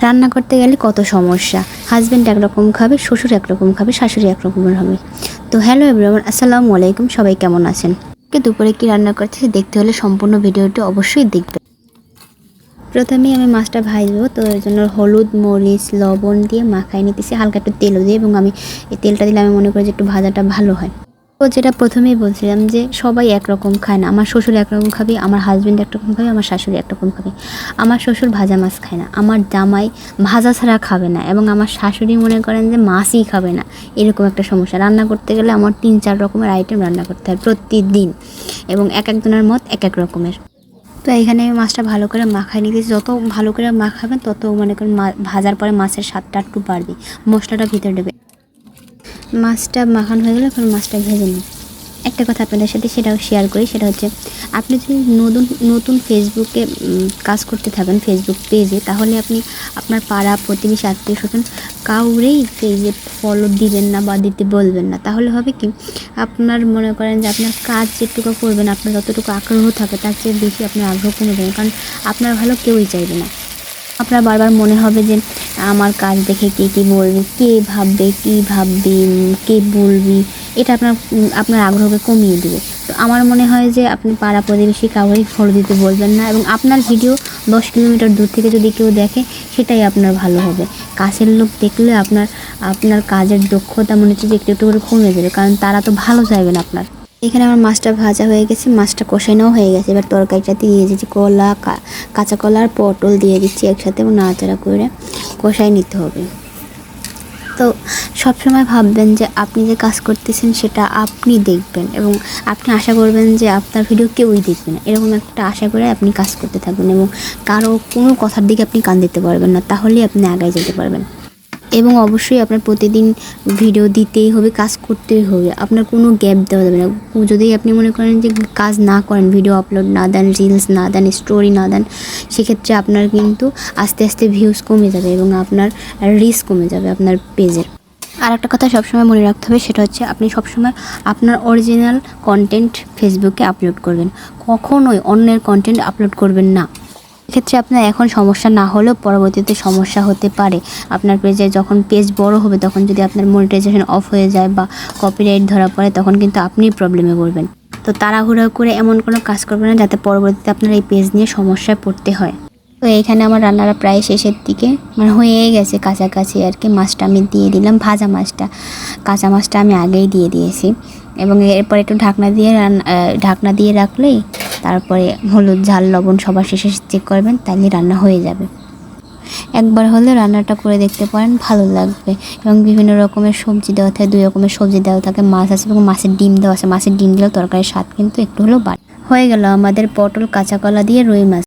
রান্না করতে গেলে কত সমস্যা। হাজব্যান্ড একরকম খাবে, শ্বশুর একরকম খাবে, শাশুড়ি একরকমের হবে। তো হ্যালো এভরিওয়ান, আসসালামু আলাইকুম। সবাই কেমন আছেন? দুপুরে কি রান্না করতেছি দেখতে হলে সম্পূর্ণ ভিডিওটি অবশ্যই দেখবেন। প্রথমেই আমি মাছটা ভাজবো, তো এর জন্য হলুদ, মরিচ, লবণ দিয়ে মাখাই নিতেছি, হালকা একটু তেলও দিয়ে। এবং আমি এই তেলটা দিলে আমি মনে করি যে একটু ভাজাটা ভালো হয়। তো যেটা প্রথমেই বলছিলাম যে সবাই একরকম খায় না। আমার শ্বশুর একরকম খাবে, আমার হাজব্যান্ড একরকম খাবে, আমার শাশুড়ি একরকম খাবে। আমার শ্বশুর ভাজা মাছ খায় না, আমার জামাই ভাজা ছাড়া খাবে না, এবং আমার শাশুড়ি মনে করেন যে মাছই খাবে না। এরকম একটা সমস্যা। রান্না করতে গেলে আমার 3-4 রকমের আইটেম রান্না করতে হয় প্রতিদিন, এবং এক একজনের মত এক এক রকমের। তো এখানে আমি মাছটা ভালো করে মাখাই নিতেছি। যত ভালো করে মাখাবেন তত মনে করেন ভাজার পরে মাছের স্বাদটা একটু বাড়বে, মশলাটা ভিতরে দেবে। মাছটা মাখানো হয়ে গেলে এখন মাছটা ভেজে নিই। একটা কথা আপনাদের সাথে সেটাও শেয়ার করি, সেটা হচ্ছে আপনি যদি নতুন ফেসবুকে কাজ করতে থাকেন, ফেসবুক পেজে, তাহলে আপনি আপনার পাড়া প্রতিবেশী আত্মীয় স্বজন কাউরেই পেজে ফলো দিবেন না বা দিতে বলবেন না। তাহলে হবে কি, আপনার মনে করেন যে আপনার কাজ যেটুকু করবেন, আপনার যতটুকু আগ্রহ থাকে তার চেয়ে বেশি আপনার আগ্রহ কমে যাবে, কারণ আপনার ভালো কেউই চাইবে না। আপনার বারবার মনে হবে যে আমার কাজ দেখে কে কী বলবে, কে ভাববে, কে বলবি, এটা আপনার আগ্রহকে কমিয়ে দেবে। তো আমার মনে হয় যে আপনি পাড়া প্রতিবেশী কাউকেই ফলো দিতে বলবেন না, এবং আপনার ভিডিও 10 কিলোমিটার দূর থেকে যদি কেউ দেখে সেটাই আপনার ভালো হবে। কাছের লোক দেখলে আপনার কাজের দক্ষতা মনে হচ্ছে যে একটু একটু করে কমে যাবে, কারণ তারা তো ভালো চাইবেন আপনার। এখানে আমার মাছটা ভাজা হয়ে গেছে, মাছটা কষানোও হয়ে গেছে। এবার তরকারিটাতে দিয়ে দিচ্ছি কলা, কাঁচা কলা আর পটল দিয়ে দিচ্ছি একসাথে, এবং নাড়াচাড়া করে কষাই নিতে হবে। তো সবসময় ভাববেন যে আপনি যে কাজ করতেছেন সেটা আপনি দেখবেন, এবং আপনি আশা করবেন যে আপনার ভিডিও কেউই দেখবে না, এরকম একটা আশা করে আপনি কাজ করতে থাকবেন, এবং কারো কোনো কথার দিকে আপনি কান দিতে পারবেন না, তাহলেই আপনি আগায় যেতে পারবেন। এবং অবশ্যই আপনার প্রতিদিন ভিডিও দিতেই হবে, কাজ করতেই হবে, আপনার কোনো গ্যাপ দেওয়া যাবে না। যদি আপনি মনে করেন যে কাজ না করেন, ভিডিও আপলোড না দেন, রিলস না দেন, স্টোরি না দেন, সেক্ষেত্রে আপনার কিন্তু আস্তে আস্তে ভিউজ কমে যাবে, এবং আপনার রিচ কমে যাবে আপনার পেজের। আর একটা কথা সবসময় মনে রাখতে হবে, সেটা হচ্ছে আপনি সবসময় আপনার অরিজিনাল কন্টেন্ট ফেসবুকে আপলোড করবেন, কখনোই অন্যের কন্টেন্ট আপলোড করবেন না। এক্ষেত্রে আপনার এখন সমস্যা না হলেও পরবর্তীতে সমস্যা হতে পারে। আপনার পেজে যখন পেজ বড় হবে, তখন যদি আপনার মনিটাইজেশন অফ হয়ে যায় বা কপিরাইট ধরা পড়ে, তখন কিন্তু আপনি প্রবলেমে পড়বেন। তো তাড়াহুড়ো করে এমন কোনো কাজ করবেন না যাতে পরবর্তীতে আপনার এই পেজ নিয়ে সমস্যায় পড়তে হয়। তো এখানে আমার রান্নাটা প্রায় শেষের দিকে, মানে হয়ে গেছে কাছাকাছি আর কি। মাছটা আমি দিয়ে দিলাম, ভাজা মাছটা, কাঁচা মাছটা আমি আগেই দিয়ে দিয়েছি, এবং এরপর একটু ঢাকনা দিয়ে রাখলেই তারপরে হলুদ, ঝাল, লবণ সবার শেষে চেক করবেন, তাহলে রান্না হয়ে যাবে। একবার হলে রান্নাটা করে দেখতে পারেন, ভালো লাগবে। এবং বিভিন্ন রকমের সবজি দেওয়া থাকে, 2 রকমের সবজি দেওয়া থাকে, মাছ আছে এবং মাছের ডিম দেওয়া আছে। মাছের ডিম দিলেও তরকারির স্বাদ কিন্তু একটু হলেও বাড়ে। হয়ে গেল আমাদের পটল, কাঁচা কলা দিয়ে রুই মাছ।